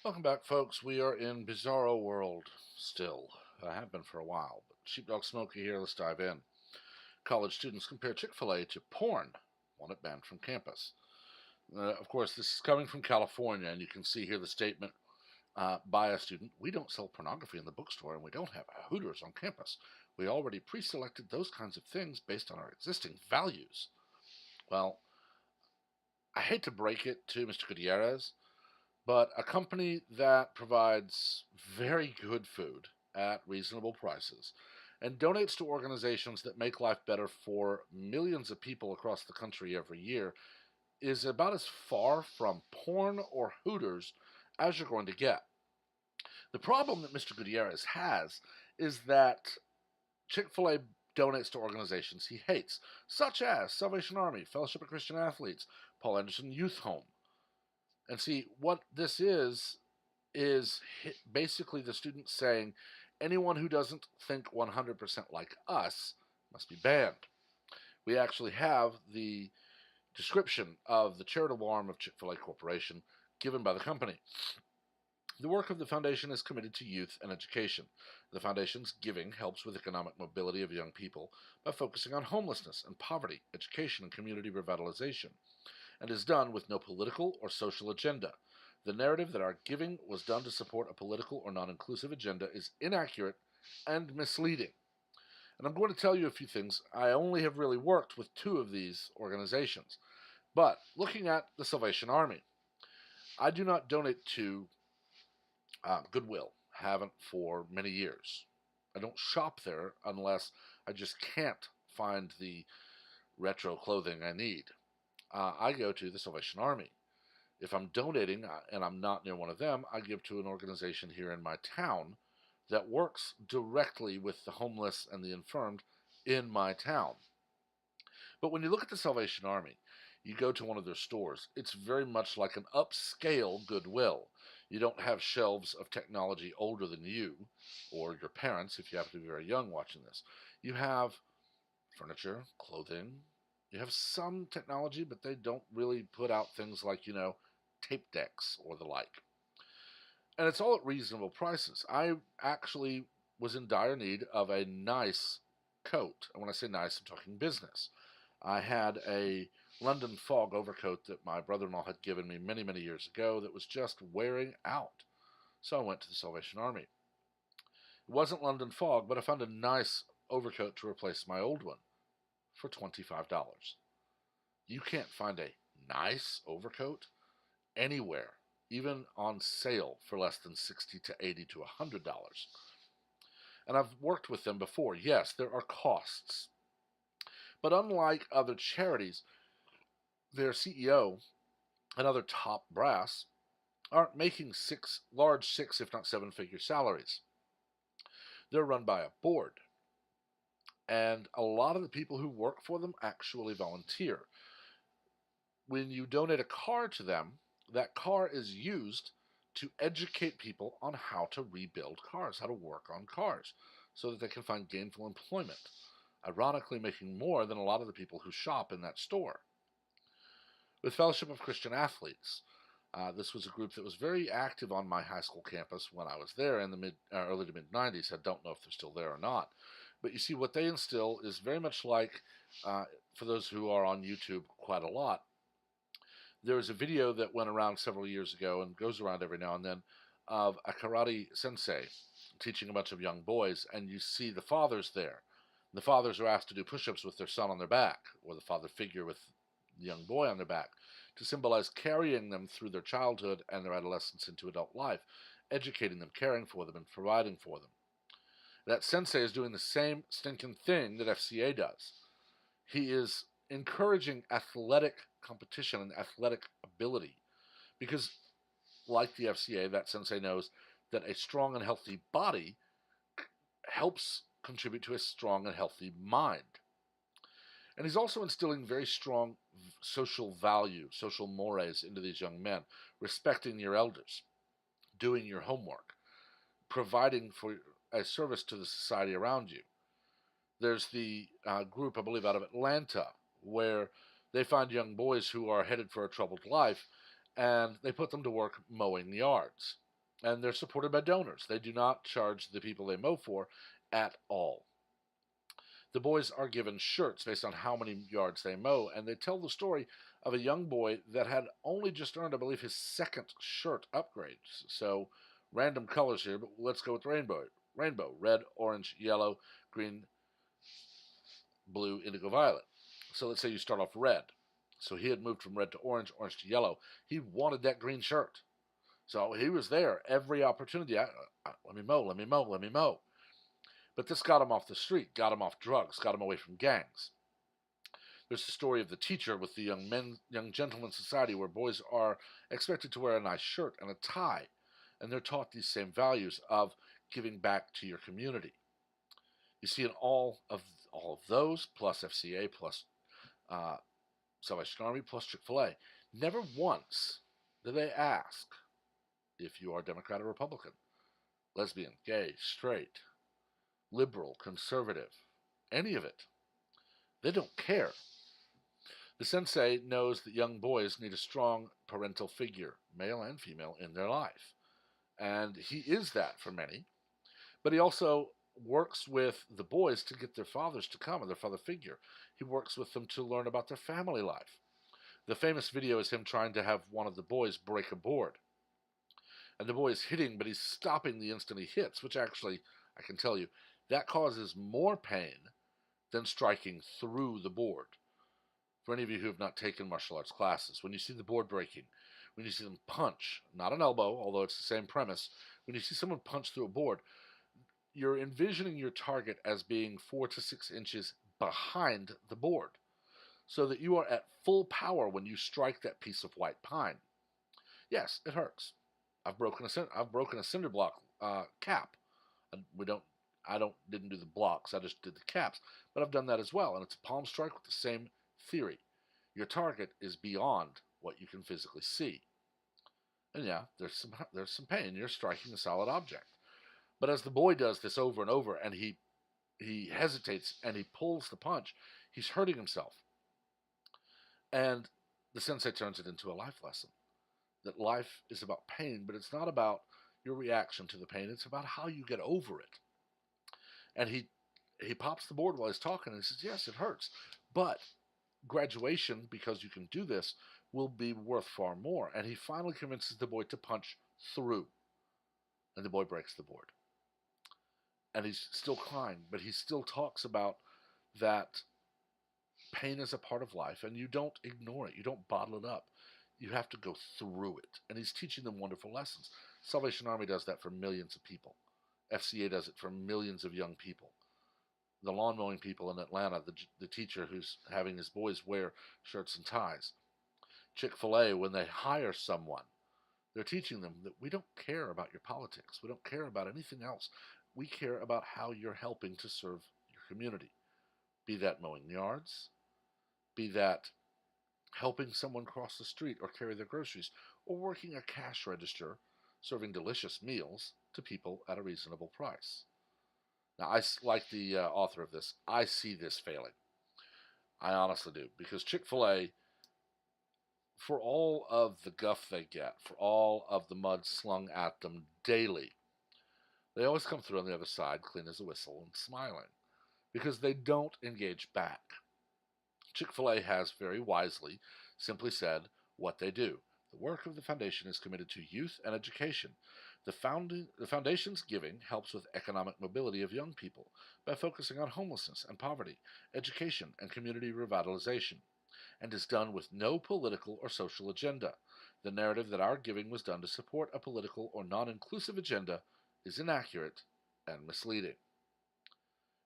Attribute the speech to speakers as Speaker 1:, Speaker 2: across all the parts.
Speaker 1: Welcome back, folks. We are in Bizarro World still. I have been for a while, but Sheepdog Smokey here. Let's dive in. College students compare Chick Fil A to porn. Want it banned from campus. Of course, this is coming from California, and you can see here the statement by a student. We don't sell pornography in the bookstore, and we don't have Hooters on campus. We already pre selected those kinds of things based on our existing values. Well, I hate to break it to Mr. Gutierrez, but a company that provides very good food at reasonable prices and donates to organizations that make life better for millions of people across the country every year is about as far from porn or Hooters as you're going to get. The problem that Mr. Gutierrez has is that Chick fil A donates to organizations he hates, such as Salvation Army, Fellowship of Christian Athletes, Paul Anderson Youth Home. And see, what this is basically the students saying anyone who doesn't think 100% like us must be banned. We actually have the description of the charitable arm of Chick fil A Corporation given by the company. The work of the foundation is committed to youth and education. The foundation's giving helps with economic mobility of young people by focusing on homelessness and poverty, education, and community revitalization, and is done with no political or social agenda. The narrative that our giving was done to support a political or non inclusive agenda is inaccurate and misleading. And I'm going to tell you a few things. I only have really worked with two of these organizations. But looking at the Salvation Army, I do not donate to Goodwill, haven't for many years. I don't shop there unless I just can't find the retro clothing I need. I go to the Salvation Army. If I'm donating and I'm not near one of them, I give to an organization here in my town that works directly with the homeless and the infirmed in my town. But when you look at the Salvation Army, you go to one of their stores, it's very much like an upscale Goodwill. You don't have shelves of technology older than you or your parents if you happen to be very young watching this. You have furniture, clothing. You have some technology, but they don't really put out things like, tape decks or the like. And it's all at reasonable prices. I actually was in dire need of a nice coat. And when I say nice, I'm talking business. I had a London fog overcoat that my brother in law had given me many, many years ago that was just wearing out. So I went to the Salvation Army. It wasn't London fog, but I found a nice overcoat to replace my old one for $25. You can't find a nice overcoat anywhere, even on sale for less than $60 to $80 to $100. And I've worked with them before. Yes, there are costs. But unlike other charities, their CEO and other top brass aren't making large six, if not seven figure salaries. They're run by a board. And a lot of the people who work for them actually volunteer. When you donate a car to them, that car is used to educate people on how to rebuild cars, how to work on cars, so that they can find gainful employment. Ironically, making more than a lot of the people who shop in that store. With Fellowship of Christian Athletes, this was a group that was very active on my high school campus when I was there in the early to mid 90s. I don't know if they're still there or not. But you see, what they instill is very much like, for those who are on YouTube quite a lot, there was a video that went around several years ago and goes around every now and then of a karate sensei teaching a bunch of young boys, and you see the fathers there. The fathers are asked to do push-ups with their son on their back, or the father figure with the young boy on their back, to symbolize carrying them through their childhood and their adolescence into adult life, educating them, caring for them, and providing for them. That sensei is doing the same stinking thing that FCA does. He is encouraging athletic competition and athletic ability because, like the FCA, that sensei knows that a strong and healthy body helps contribute to a strong and healthy mind. And he's also instilling very strong social value, social mores into these young men, respecting your elders, doing your homework, providing for a service to the society around you. There's the group, I believe, out of Atlanta, where they find young boys who are headed for a troubled life, and they put them to work mowing yards. And they're supported by donors. They do not charge the people they mow for at all. The boys are given shirts based on how many yards they mow, and they tell the story of a young boy that had only just earned, I believe, his second shirt upgrade. So, random colors here, but let's go with rainbow. Rainbow, red, orange, yellow, green, blue, indigo, violet. So let's say you start off red. So he had moved from red to orange, orange to yellow. He wanted that green shirt. So he was there every opportunity. Let me mow, let me mow, let me mow. But this got him off the street, got him off drugs, got him away from gangs. There's the story of the teacher with the young gentleman society, where boys are expected to wear a nice shirt and a tie, and they're taught these same values of giving back to your community. You see, in all of those, plus FCA, plus uh, Salvation Army, plus Chick Fil A, never once do they ask if you are Democrat or Republican, lesbian, gay, straight, liberal, conservative, any of it. They don't care. The sensei knows that young boys need a strong parental figure, male and female, in their life. And he is that for many. But he also works with the boys to get their fathers to come, or their father figure. He works with them to learn about their family life. The famous video is him trying to have one of the boys break a board. And the boy is hitting, but he's stopping the instant he hits, which actually, I can tell you, that causes more pain than striking through the board. For any of you who have not taken martial arts classes, when you see the board breaking, when you see them punch, not an elbow, although it's the same premise, when you see someone punch through a board, you're envisioning your target as being 4 to 6 inches behind the board, so that you are at full power when you strike that piece of white pine. Yes, it hurts. I've broken a cinder block cap. And I didn't do the blocks. I just did the caps. But I've done that as well, and it's a palm strike with the same theory. Your target is beyond what you can physically see, and yeah, there's some pain. You're striking a solid object. But as the boy does this over and over, and he hesitates and he pulls the punch, he's hurting himself. And the sensei turns it into a life lesson, that life is about pain, but it's not about your reaction to the pain. It's about how you get over it. And he pops the board while he's talking, and he says, yes, it hurts, but graduation, because you can do this, will be worth far more. And he finally convinces the boy to punch through, and the boy breaks the board. And he's still crying, but he still talks about that pain is a part of life, and you don't ignore it. You don't bottle it up. You have to go through it. And he's teaching them wonderful lessons. Salvation Army does that for millions of people. FCA does it for millions of young people. The lawn mowing people in Atlanta, the teacher who's having his boys wear shirts and ties. Chick Fil A, when they hire someone, they're teaching them that we don't care about your politics. We don't care about anything else. We care about how you're helping to serve your community. Be that mowing yards, be that helping someone cross the street or carry their groceries, or working a cash register, serving delicious meals to people at a reasonable price. Now, like the author of this, I see this failing. I honestly do, because Chick Fil A, for all of the guff they get, for all of the mud slung at them daily, they always come through on the other side, clean as a whistle and smiling, because they don't engage back. Chick Fil A has very wisely simply said what they do. The work of the foundation is committed to youth and education. The foundation's giving helps with economic mobility of young people by focusing on homelessness and poverty, education, and community revitalization, and is done with no political or social agenda. The narrative that our giving was done to support a political or non-inclusive agenda is inaccurate and misleading.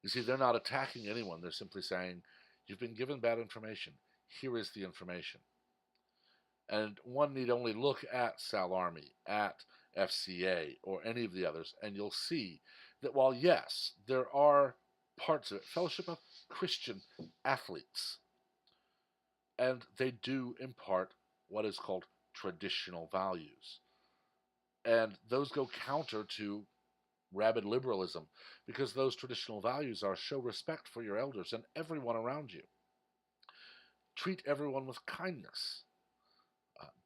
Speaker 1: You see, they're not attacking anyone. They're simply saying, you've been given bad information. Here is the information. And one need only look at Sal Army, at FCA, or any of the others, and you'll see that while, yes, there are parts of it, Fellowship of Christian Athletes, and they do impart what is called traditional values. And those go counter to rabid liberalism, because those traditional values are show respect for your elders and everyone around you. Treat everyone with kindness.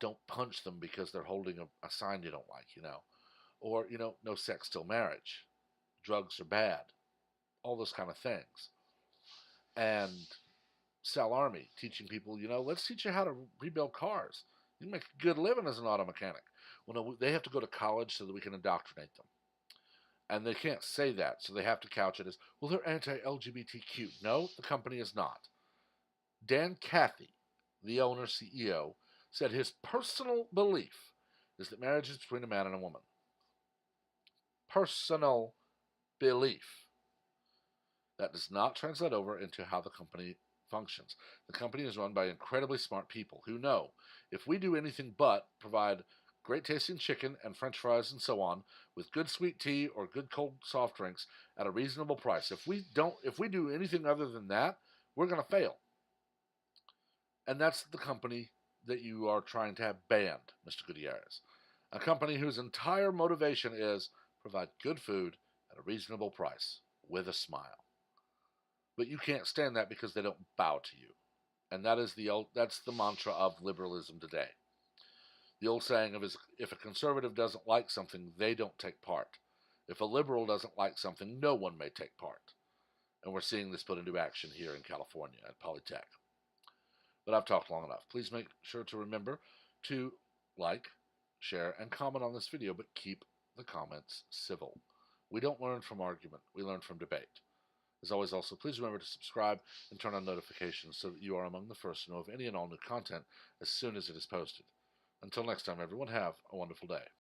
Speaker 1: Don't punch them because they're holding a sign you don't like, Or, no sex till marriage, drugs are bad, all those kind of things. And Sal Army teaching people, let's teach you how to rebuild cars. You can make a good living as an auto mechanic. Well, no, they have to go to college so that we can indoctrinate them. And they can't say that, so they have to couch it as, well, they're anti-LGBTQ. No, the company is not. Dan Cathy, the owner, CEO, said his personal belief is that marriage is between a man and a woman. Personal belief. That does not translate over into how the company functions. The company is run by incredibly smart people who know if we do anything but provide great tasting chicken and french fries and so on with good sweet tea or good cold soft drinks at a reasonable price, if we do anything other than that, we're going to fail. And that's the company that you are trying to have banned, Mr. Gutierrez. A company whose entire motivation is provide good food at a reasonable price with a smile. But you can't stand that because they don't bow to you. And that's the mantra of liberalism today. The old saying of if a conservative doesn't like something, they don't take part. If a liberal doesn't like something, no one may take part. And we're seeing this put into action here in California at Polytech. But I've talked long enough. Please make sure to remember to like, share, and comment on this video, but keep the comments civil. We don't learn from argument, we learn from debate. As always, also, please remember to subscribe and turn on notifications so that you are among the first to know of any and all new content as soon as it is posted. Until next time, everyone, have a wonderful day.